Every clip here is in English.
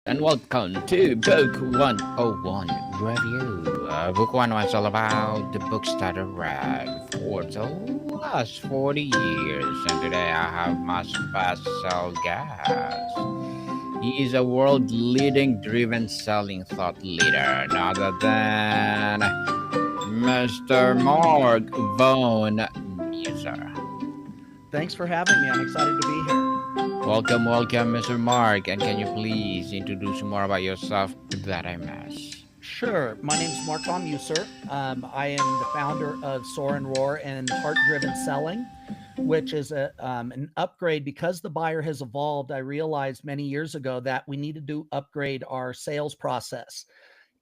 and welcome to Book 101 Review. Book 101 is all about the books that I read for the last 40 years, and today I have my special guest. He is a world leading driven selling thought leader, none other than Mr. Marc Von Musser. Thanks for having me. I'm excited to be here. Welcome, Mr. Mark. And can you please introduce more about yourself that I miss? Sure. My name is Marc Von Musser. I am the founder of Soar and Roar and Heart Driven Selling, which is an upgrade because the buyer has evolved. I realized many years ago that we needed to upgrade our sales process.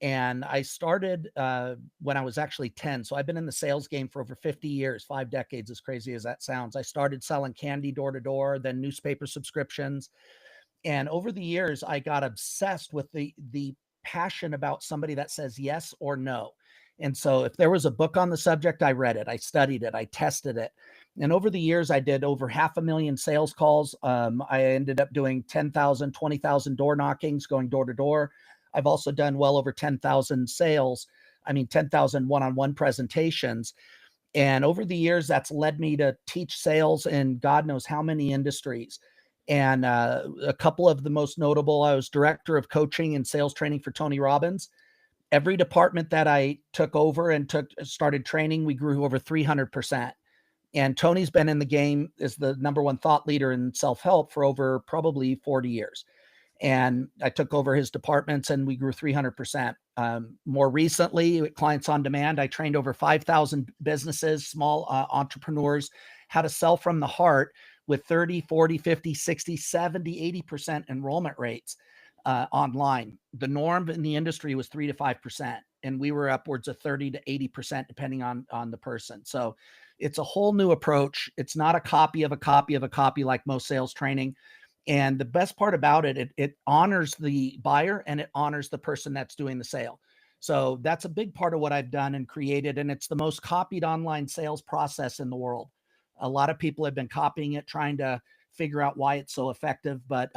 And I started when I was actually 10. So I've been in the sales game for over 50 years, 5 decades, as crazy as that sounds. I started selling candy door to door, then newspaper subscriptions. And over the years, I got obsessed with the passion about somebody that says yes or no. And so if there was a book on the subject, I read it, I studied it, I tested it. And over the years, I did over 500,000 sales calls. I ended up doing 10,000, 20,000 door knockings, going door to door. I've also done well over 10,000 sales. I mean, 10,000 one-on-one presentations. And over the years, that's led me to teach sales in God knows how many industries. And a couple of the most notable, I was director of coaching and sales training for Tony Robbins. Every department that I took over and started training, we grew over 300%. And Tony's been in the game as the number one thought leader in self-help for over probably 40 years. And I took over his departments and we grew 300%. More recently, with Clients on Demand, I trained over 5,000 businesses, small entrepreneurs, how to sell from the heart with 30, 40, 50, 60, 70, 80% enrollment rates online. The norm in the industry was 3 to 5%, and we were upwards of 30 to 80%, depending on the person. So it's a whole new approach. It's not a copy of a copy of a copy like most sales training. And the best part about it, it honors the buyer and it honors the person that's doing the sale. So that's a big part of what I've done and created. And it's the most copied online sales process in the world. A lot of people have been copying it, trying to figure out why it's so effective, but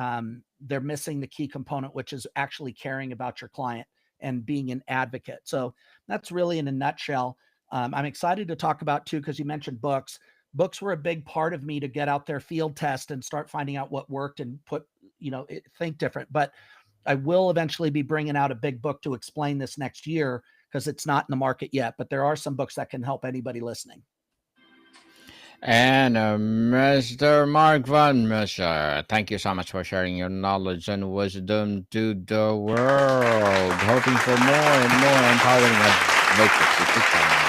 they're missing the key component, which is actually caring about your client and being an advocate. So that's really in a nutshell. I'm excited to talk about too, because you mentioned books. Books were a big part of me to get out there, field test, and start finding out what worked and think different. But I will eventually be bringing out a big book to explain this next year because it's not in the market yet. But there are some books that can help anybody listening. And Mr. Mark Von Musser, thank you so much for sharing your knowledge and wisdom to the world. Hoping for more and more empowering advocacy to come.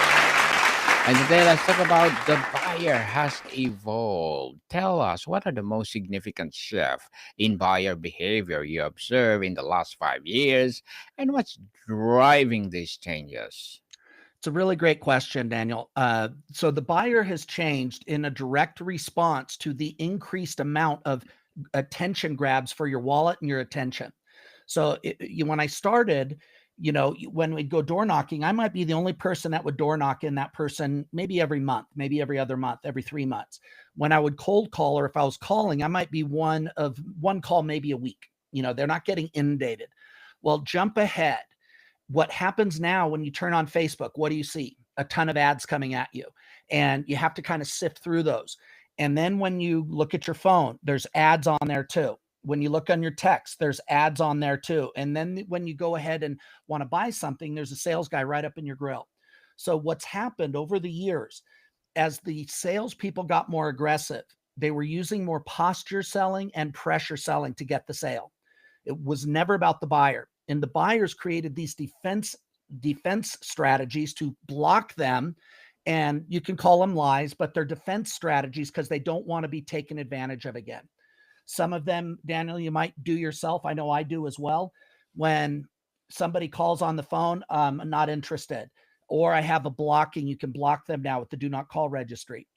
And today let's talk about the buyer has evolved. Tell us, what are the most significant shifts in buyer behavior you observe in the last 5 years, and what's driving these changes? It's a really great question, Daniel. So the buyer has changed in a direct response to the increased amount of attention grabs for your wallet and your attention. So when I started, when we'd go door knocking, I might be the only person that would door knock in that person maybe every month, maybe every other month, every 3 months. When I would cold call, or if I was calling, I might be one call maybe a week. They're not getting inundated. Well, jump ahead. What happens now when you turn on Facebook? What do you see? A ton of ads coming at you, and you have to kind of sift through those. And then when you look at your phone, there's ads on there too. When you look on your text, there's ads on there too. And then when you go ahead and want to buy something, there's a sales guy right up in your grill. So what's happened over the years, as the salespeople got more aggressive, they were using more posture selling and pressure selling to get the sale. It was never about the buyer. And the buyers created these defense strategies to block them. And you can call them lies, but they're defense strategies because they don't want to be taken advantage of again. Some of them, Daniel, you might do yourself. I know I do as well. When somebody calls on the phone, I'm not interested. Or I have a blocking. You can block them now with the do not call registry.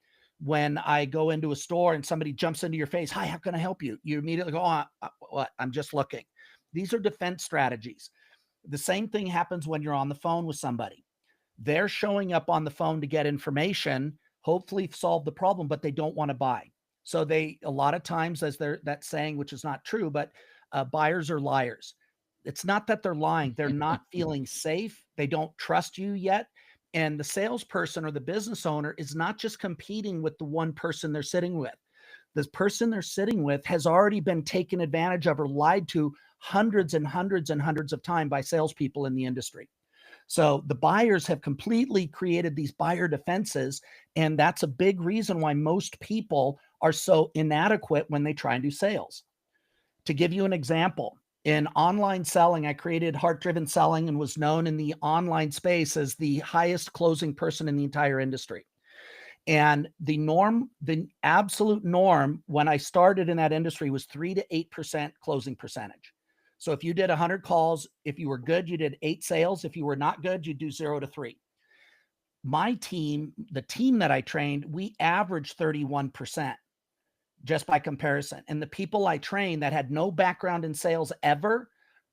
When I go into a store and somebody jumps into your face, hi, how can I help you? You immediately go, what? I'm just looking. These are defense strategies. The same thing happens when you're on the phone with somebody. They're showing up on the phone to get information, hopefully solve the problem, but they don't want to buy. So a lot of times, as that saying, which is not true, but buyers are liars. It's not that they're lying. They're not feeling safe. They don't trust you yet. And the salesperson or the business owner is not just competing with the one person they're sitting with. This person they're sitting with has already been taken advantage of or lied to hundreds and hundreds and hundreds of times by salespeople in the industry. So the buyers have completely created these buyer defenses. And that's a big reason why most people are so inadequate when they try and do sales. To give you an example, in online selling, I created Heart Driven Selling and was known in the online space as the highest closing person in the entire industry. And the absolute norm when I started in that industry was 3 to 8% closing percentage. So if you did 100 calls, if you were good, you did 8 sales. If you were not good, you do 0 to 3. My team, the team that I trained, we averaged 31% just by comparison. And the people I trained that had no background in sales ever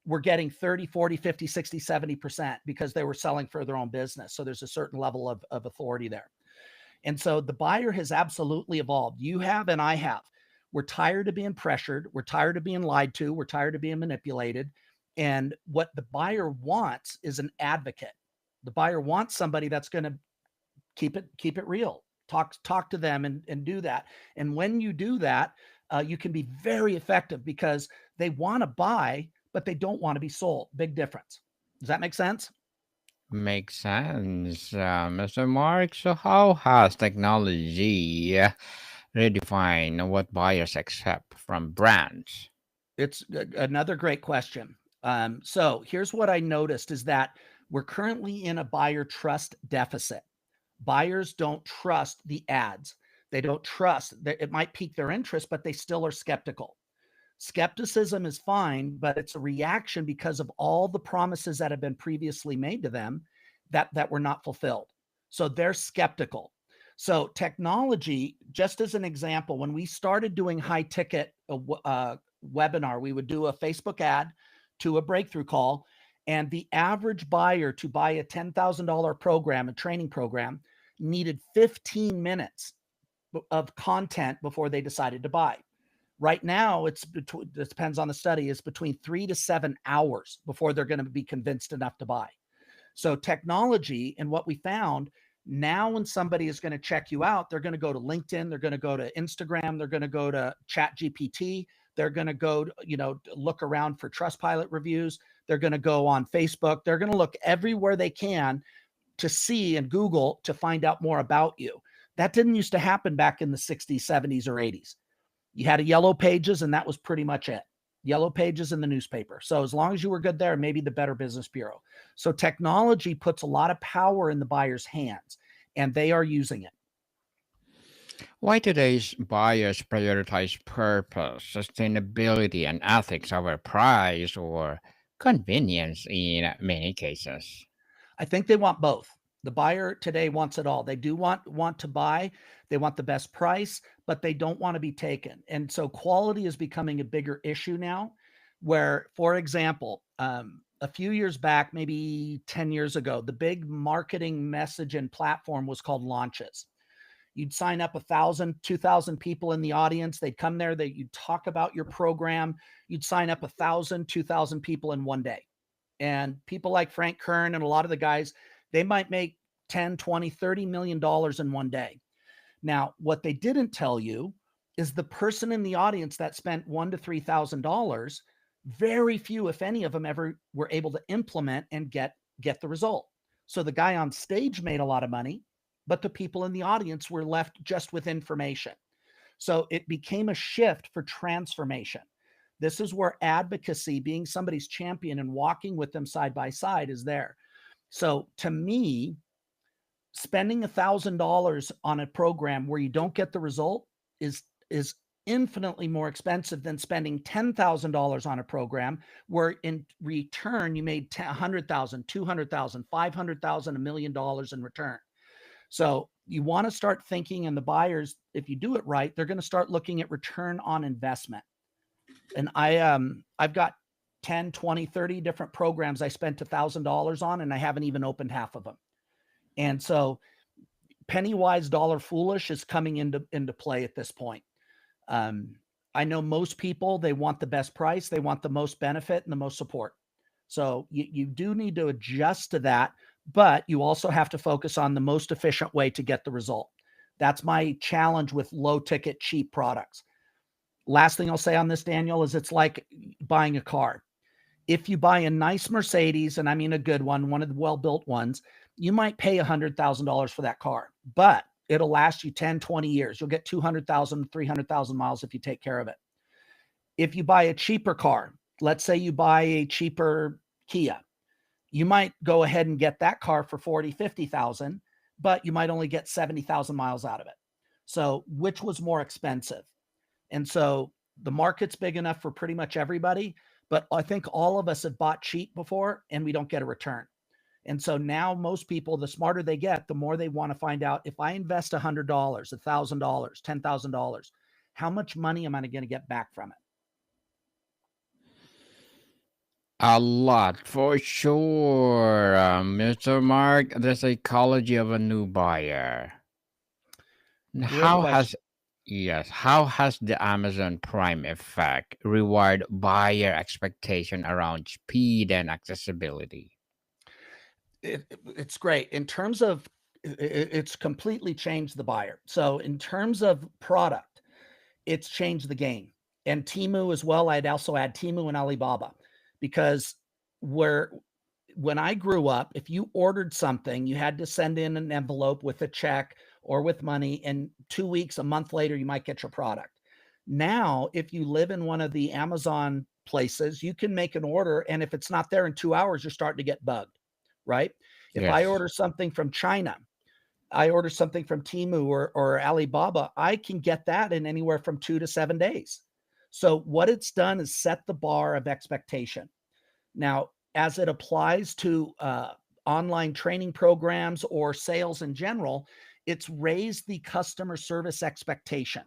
were getting 30, 40, 50, 60, 70% because they were selling for their own business. So there's a certain level of authority there. And so the buyer has absolutely evolved. You have, and I have. We're tired of being pressured. We're tired of being lied to. We're tired of being manipulated. And what the buyer wants is an advocate. The buyer wants somebody that's going to keep it real. Talk to them and do that. And when you do that, you can be very effective because they want to buy, but they don't want to be sold. Big difference. Does that make sense? Makes sense, Mr. Mark. So, how has technology redefined what buyers accept from brands? It's another great question. So here's what I noticed is that we're currently in a buyer trust deficit. Buyers don't trust the ads. They don't trust that it might pique their interest, but they still are skeptical. Skepticism is fine, but it's a reaction because of all the promises that have been previously made to them that were not fulfilled. So they're skeptical. So technology, just as an example, when we started doing high ticket webinar, we would do a Facebook ad to a breakthrough call, and the average buyer to buy a $10,000 program, a training program, needed 15 minutes of content before they decided to buy. Right now, it depends on the study, is between 3 to 7 hours before they're going to be convinced enough to buy. So technology, and what we found, now when somebody is going to check you out, they're going to go to LinkedIn, they're going to go to Instagram, they're going to go to ChatGPT, they're going to go, look around for Trustpilot reviews, they're going to go on Facebook, they're going to look everywhere they can to see and Google to find out more about you. That didn't used to happen back in the 60s, 70s, or 80s. You had a yellow pages, and that was pretty much it. Yellow pages in the newspaper. So as long as you were good there, maybe the Better Business Bureau. So technology puts a lot of power in the buyer's hands, and they are using it. Why today's buyers prioritize purpose, sustainability, and ethics over price or convenience in many cases? I think they want both. The buyer today wants it all. They do want to buy. They want the best price, but they don't want to be taken. And so quality is becoming a bigger issue now, where, for example, a few years back, maybe 10 years ago, the big marketing message and platform was called launches. You'd sign up 1,000, 2,000 people in the audience. They'd come there. You'd talk about your program. You'd sign up 1,000, 2,000 people in one day. And people like Frank Kern and a lot of the guys, they might make 10, 20, 30 million dollars in one day. Now, what they didn't tell you is the person in the audience that spent $1,000 to $3,000, very few, if any of them, ever were able to implement and get the result. So the guy on stage made a lot of money, but the people in the audience were left just with information. So it became a shift for transformation. This is where advocacy, being somebody's champion and walking with them side by side, is there. So to me, spending $1,000 on a program where you don't get the result is infinitely more expensive than spending $10,000 on a program where in return you made $100,000, $200,000, $500,000, $1 million in return. So you want to start thinking, and the buyers, if you do it right, they're going to start looking at return on investment. And I've got 10, 20, 30 different programs I spent $1,000 on, and I haven't even opened half of them. And so penny wise, dollar foolish is coming into play at this point. I know most people, they want the best price, they want the most benefit and the most support. So you do need to adjust to that, but you also have to focus on the most efficient way to get the result. That's my challenge with low ticket, cheap products. Last thing I'll say on this, Daniel, is it's like buying a car. If you buy a nice Mercedes, and I mean a good one of the well-built ones, you might pay $100,000 for that car, but it'll last you 10, 20 years. You'll get 200,000, 300,000 miles if you take care of it. If you buy a cheaper car, let's say you buy a cheaper Kia, you might go ahead and get that car for 40, 50,000, but you might only get 70,000 miles out of it. So which was more expensive? And so the market's big enough for pretty much everybody, but I think all of us have bought cheap before and we don't get a return. And so now most people, the smarter they get, the more they want to find out, if I invest $100, $1,000, $10,000, how much money am I going to get back from it? A lot for sure, Mr. Mark. The psychology of a new buyer. Great How has question. how has the Amazon Prime effect reward buyer expectation around speed and accessibility? It's great in terms of it's completely changed the buyer. So in terms of product, it's changed the game. And Timu as well. I'd also add Timu and Alibaba, because where when I grew up, if you ordered something, you had to send in an envelope with a check or with money, and 2 weeks, a month later, you might get your product. Now, if you live in one of the Amazon places, you can make an order, and if it's not there in 2 hours, you're starting to get bugged, right? If I Yes. order something from China, I order something from Timu or Alibaba, I can get that in anywhere from 2 to 7 days. So what it's done is set the bar of expectation. Now, as it applies to online training programs or sales in general, it's raised the customer service expectation.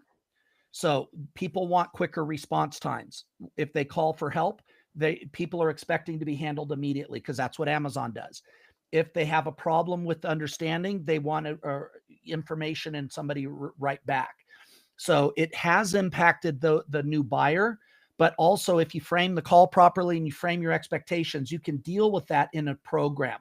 So people want quicker response times. If they call for help, people are expecting to be handled immediately because that's what Amazon does. If they have a problem with understanding, they want information and somebody right back. So it has impacted the new buyer, but also if you frame the call properly and you frame your expectations, you can deal with that in a program.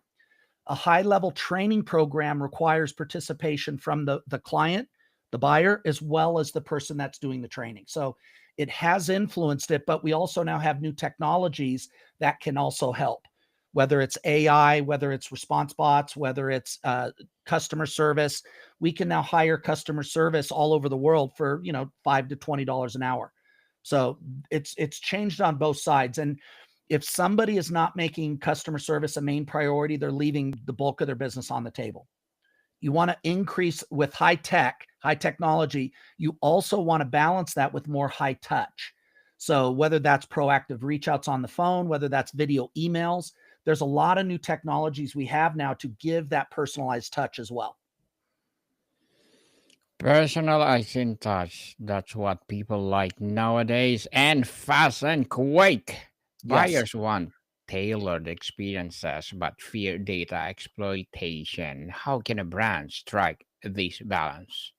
A high level training program requires participation from the client, the buyer, as well as the person that's doing the training. So it has influenced it, but we also now have new technologies that can also help, whether it's AI, whether it's response bots, whether it's customer service. We can now hire customer service all over the world for, $5 to $20 an hour. So it's changed on both sides. And if somebody is not making customer service a main priority, they're leaving the bulk of their business on the table. You want to increase with high technology. You also want to balance that with more high touch. So whether that's proactive reach outs on the phone, whether that's video emails, there's a lot of new technologies we have now to give that personalized touch as well. Personalizing touch. That's what people like nowadays. And fast and quick. Yes. Buyers want tailored experiences but fear data exploitation. How can a brand strike this balance?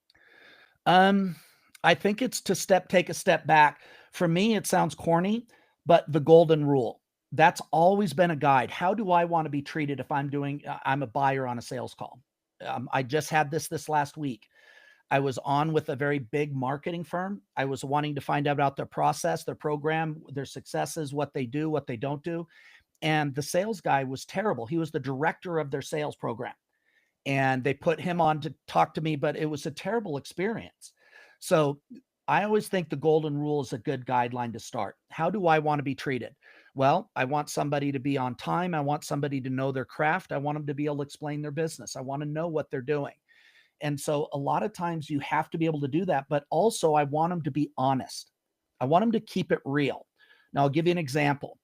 Um, I think it's to take a step back. For me, it sounds corny, but the golden rule. That's always been a guide. How do I want to be treated if I'm a buyer on a sales call? I just had this last week. I was on with a very big marketing firm. I was wanting to find out about their process, their program, their successes, what they do, what they don't do. And the sales guy was terrible. He was the director of their sales program, and they put him on to talk to me, but it was a terrible experience. So I always think the golden rule is a good guideline to start. How do I want to be treated? Well, I want somebody to be on time. I want somebody to know their craft. I want them to be able to explain their business. I want to know what they're doing. And so a lot of times you have to be able to do that, but also I want them to be honest. I want them to keep it real. Now, I'll give you an example.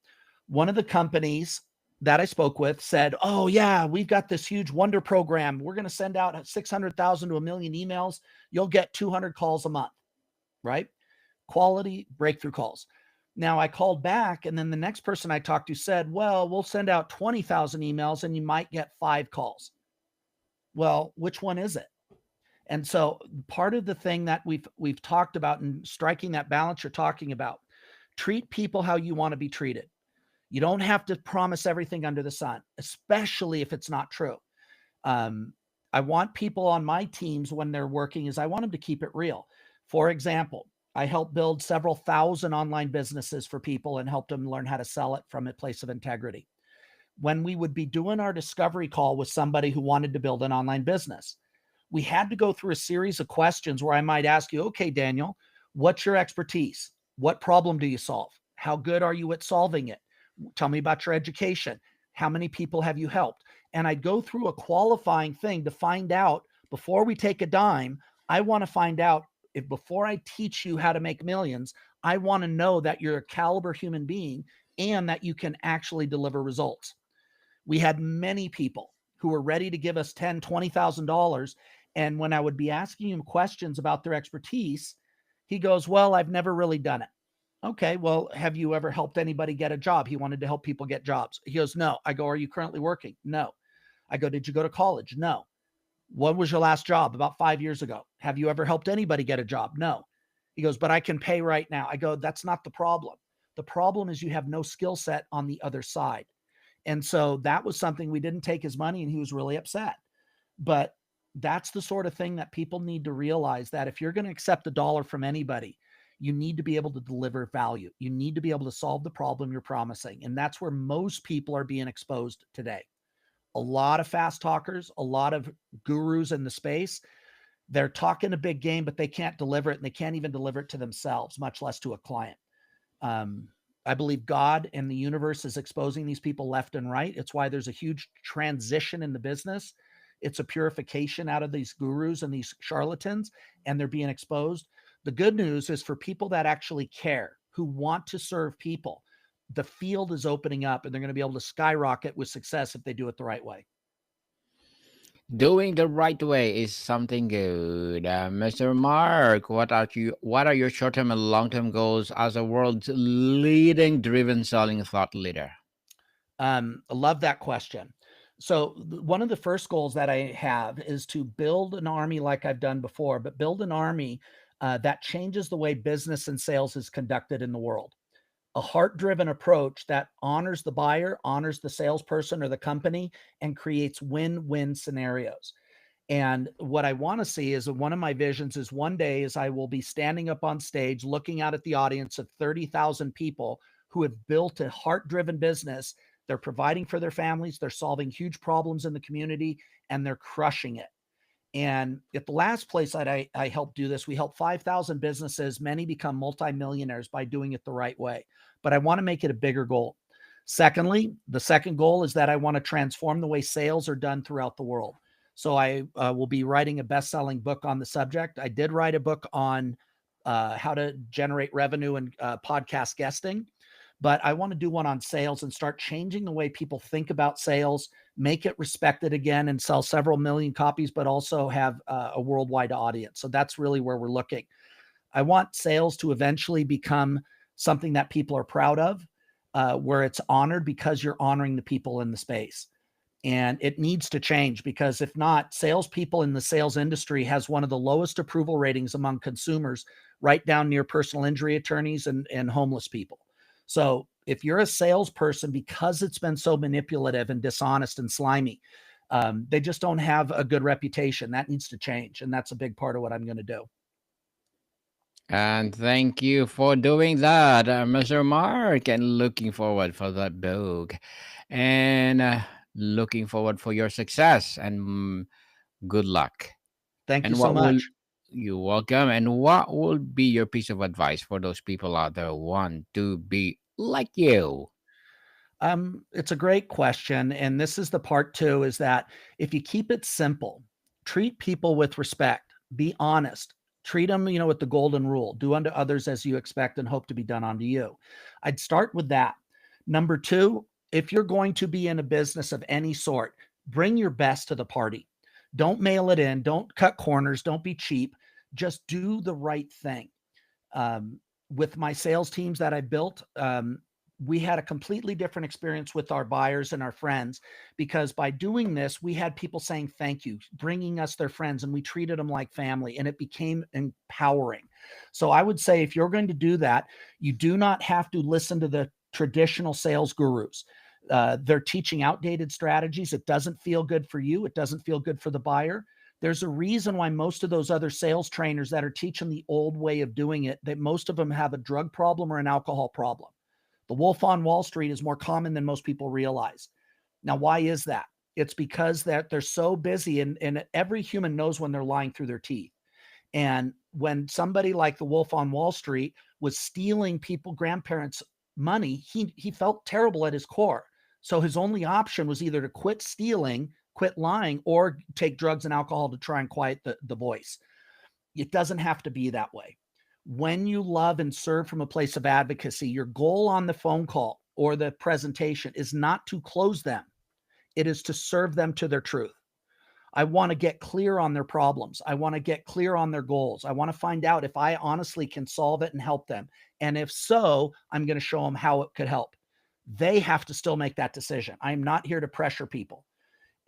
One of the companies that I spoke with said, "Oh, yeah, we've got this huge wonder program. We're going to send out 600,000 to a million emails. You'll get 200 calls a month," right? Quality breakthrough calls. Now, I called back, and then the next person I talked to said, "Well, we'll send out 20,000 emails and you might get 5 calls." Well, which one is it? And so part of the thing that we've talked about in striking that balance you're talking about, treat people how you want to be treated. You don't have to promise everything under the sun, especially if it's not true. Um, I want people on my teams when they're working is I want them to keep it real. For example, I helped build several thousand online businesses for people and helped them learn how to sell it from a place of integrity. When we would be doing our discovery call with somebody who wanted to build an online business, we had to go through a series of questions where I might ask you, okay, Daniel, what's your expertise? What problem do you solve? How good are you at solving it? Tell me about your education. How many people have you helped? And I'd go through a qualifying thing to find out before we take a dime. I want to find out if before I teach you how to make millions, I want to know that you're a caliber human being and that you can actually deliver results. We had many people who were ready to give us $10,000, $20,000. And when I would be asking him questions about their expertise, he goes, well, I've never really done it. Okay, well, have you ever helped anybody get a job? He wanted to help people get jobs. He goes, no. I go, are you currently working? No. I go, did you go to college? No. What was your last job? About 5 years ago. Have you ever helped anybody get a job? No. He goes, but I can pay right now. I go, that's not the problem. The problem is you have no skill set on the other side. And so that was something we didn't take his money and he was really upset. But that's the sort of thing that people need to realize that if you're going to accept a dollar from anybody, you need to be able to deliver value. You need to be able to solve the problem you're promising. And that's where most people are being exposed today. A lot of fast talkers, a lot of gurus in the space, they're talking a big game, but they can't deliver it. And they can't even deliver it to themselves, much less to a client. Um, I believe God and the universe is exposing these people left and right. It's why there's a huge transition in the business. It's a purification out of these gurus and these charlatans, and they're being exposed. The good news is for people that actually care, who want to serve people, the field is opening up and they're going to be able to skyrocket with success if they do it the right way. Doing the right way is something good. Mr. Mark, what are your short-term and long-term goals as a world's leading driven selling thought leader? I love that question. So one of the first goals that I have is to build an army like I've done before, but build an army that changes the way business and sales is conducted in the world. A heart-driven approach that honors the buyer, honors the salesperson or the company, and creates win-win scenarios. And what I want to see is one of my visions is one day is I will be standing up on stage looking out at the audience of 30,000 people who have built a heart-driven business. They're providing for their families, they're solving huge problems in the community, and they're crushing it. And at the last place that I helped do this, we helped 5,000 businesses. Many become multimillionaires by doing it the right way. But I want to make it a bigger goal. Secondly, the second goal is that I want to transform the way sales are done throughout the world. So I will be writing a best-selling book on the subject. I did write a book on how to generate revenue and podcast guesting, but I want to do one on sales and start changing the way people think about sales, make it respected again, and sell several million copies, but also have a worldwide audience. So that's really where we're looking. I want sales to eventually become something that people are proud of, where it's honored because you're honoring the people in the space. And it needs to change because if not, salespeople in the sales industry has one of the lowest approval ratings among consumers, right down near personal injury attorneys and homeless people. So if you're a salesperson, because it's been so manipulative and dishonest and slimy, they just don't have a good reputation. That needs to change. And that's a big part of what I'm going to do. And thank you for doing that, Mr. Mark, and looking forward for that book. And looking forward for your success and good luck. Thank you And so what will much. you welcome? And what will be your piece of advice for those people out there who want to be like you? It's a great question. And this is the part two is that if you keep it simple, treat people with respect, be honest, treat them, with the golden rule, do unto others as you expect and hope to be done unto you. I'd start with that. Number two, if you're going to be in a business of any sort, bring your best to the party. Don't mail it in. Don't cut corners. Don't be cheap. Just do the right thing. Um, with my sales teams that I built, we had a completely different experience with our buyers and our friends because by doing this, we had people saying thank you, bringing us their friends, and we treated them like family, and it became empowering. So I would say if you're going to do that, you do not have to listen to the traditional sales gurus. They're teaching outdated strategies. It doesn't feel good for you. It doesn't feel good for the buyer. There's a reason why most of those other sales trainers that are teaching the old way of doing it, that most of them have a drug problem or an alcohol problem. The wolf on Wall Street is more common than most people realize. Now, why is that? It's because that they're so busy, and every human knows when they're lying through their teeth. And when somebody like the wolf on Wall Street was stealing grandparents' money, he felt terrible at his core. So his only option was either to quit stealing, quit lying, or take drugs and alcohol to try and quiet the voice. It doesn't have to be that way. When you love and serve from a place of advocacy, your goal on the phone call or the presentation is not to close them. It is to serve them to their truth. I want to get clear on their problems. I want to get clear on their goals. I want to find out if I honestly can solve it and help them. And if so, I'm going to show them how it could help. They have to still make that decision. I'm not here to pressure people.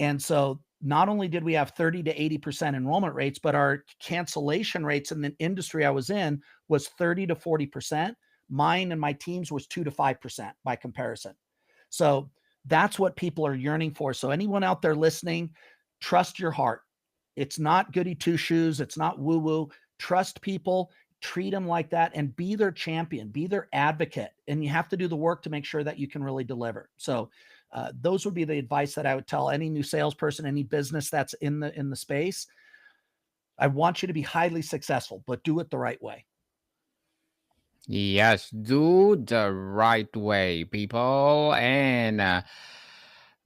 And so not only did we have 30 to 80% enrollment rates, but our cancellation rates in the industry I was in was 30 to 40%. Mine and my team's was 2 to 5% by comparison. So that's what people are yearning for. So anyone out there listening, trust your heart. It's not goody two shoes. It's not woo woo. Trust people, treat them like that, and be their champion, be their advocate. And you have to do the work to make sure that you can really deliver. So those would be the advice that I would tell any new salesperson, any business that's in the space. I want you to be highly successful, but do it the right way. Yes, do the right way, people. And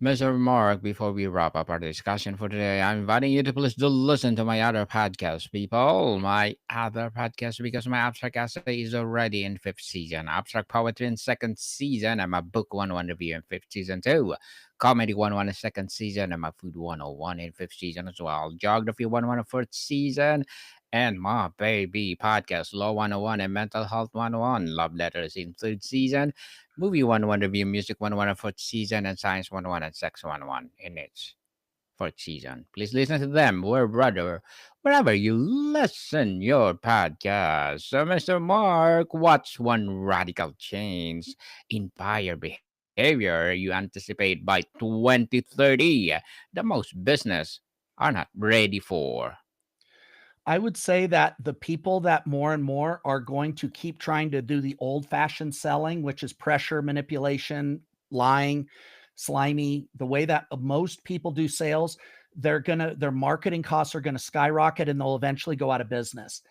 Mr. Mark, before we wrap up our discussion for today, I'm inviting you to please do listen to my other podcast, people. My other podcast, because my Abstract Essay is already in fifth season. Abstract Poetry in second season. I'm a Book 101 review in fifth season too. Comedy 101 in second season. And my Food 101 in fifth season as well. Geography 101 in fourth season. And my baby podcast, Law 101 and Mental Health 101. Love Letters in third season. Movie 101 review, Music 101 in fourth season, and Science 101 and Sex 101 in its fourth season. Please listen to them wherever you listen your podcast. So, Mr. Mark, what's one radical change in buyer behavior you anticipate by 2030 that most business are not ready for? I would say that the people that more and more are going to keep trying to do the old-fashioned selling, which is pressure, manipulation, lying, slimy, the way that most people do sales, their marketing costs are going to skyrocket and they'll eventually go out of business.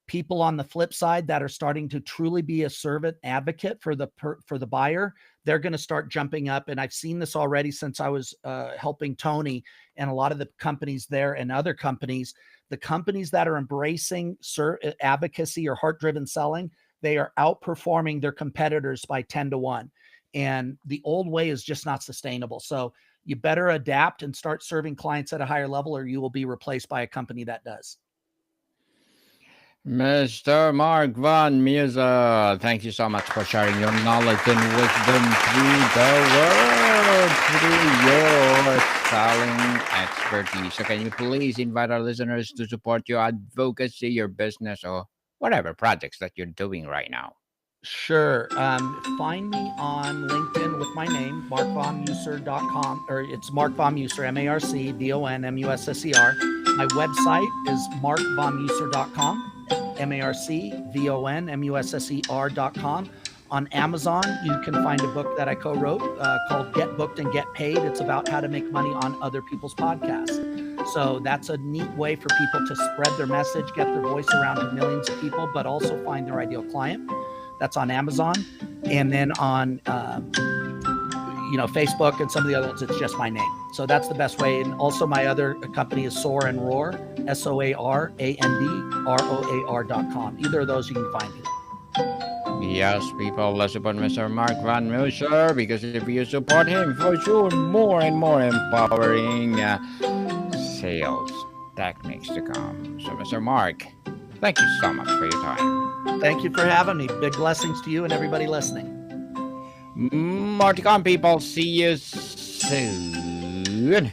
People on the flip side that are starting to truly be a servant advocate for the buyer, they're going to start jumping up. And I've seen this already since I was helping Tony and a lot of the companies there and other companies. The companies that are embracing advocacy or heart-driven selling, they are outperforming their competitors by 10 to 1. And the old way is just not sustainable. So you better adapt and start serving clients at a higher level, or you will be replaced by a company that does. Mr. Marc Von Musser, thank you so much for sharing your knowledge and wisdom through the world, through your selling expertise. So can you please invite our listeners to support your advocacy, your business, or whatever projects that you're doing right now? Sure. Find me on LinkedIn with my name, marcvonmusser.com, or it's Marc Von Musser, MarcVonMusser. My website is marcvonmusser.com, MarcVonMusser.com. On Amazon, you can find a book that I co-wrote called Get Booked and Get Paid. It's about how to make money on other people's podcasts. So that's a neat way for people to spread their message, get their voice around to millions of people, but also find their ideal client. That's on Amazon. And then on Facebook and some of the other ones, it's just my name. So that's the best way. And also my other company is Soar and Roar, SoarandRoar.com. Either of those you can find me. Yes, people, let's support Mr. Marc Von Musser, because if you support him, for sure, more and more empowering sales techniques to come. So, Mr. Mark, thank you so much for your time. Thank you for having me. Big blessings to you and everybody listening. More to come, people. See you soon.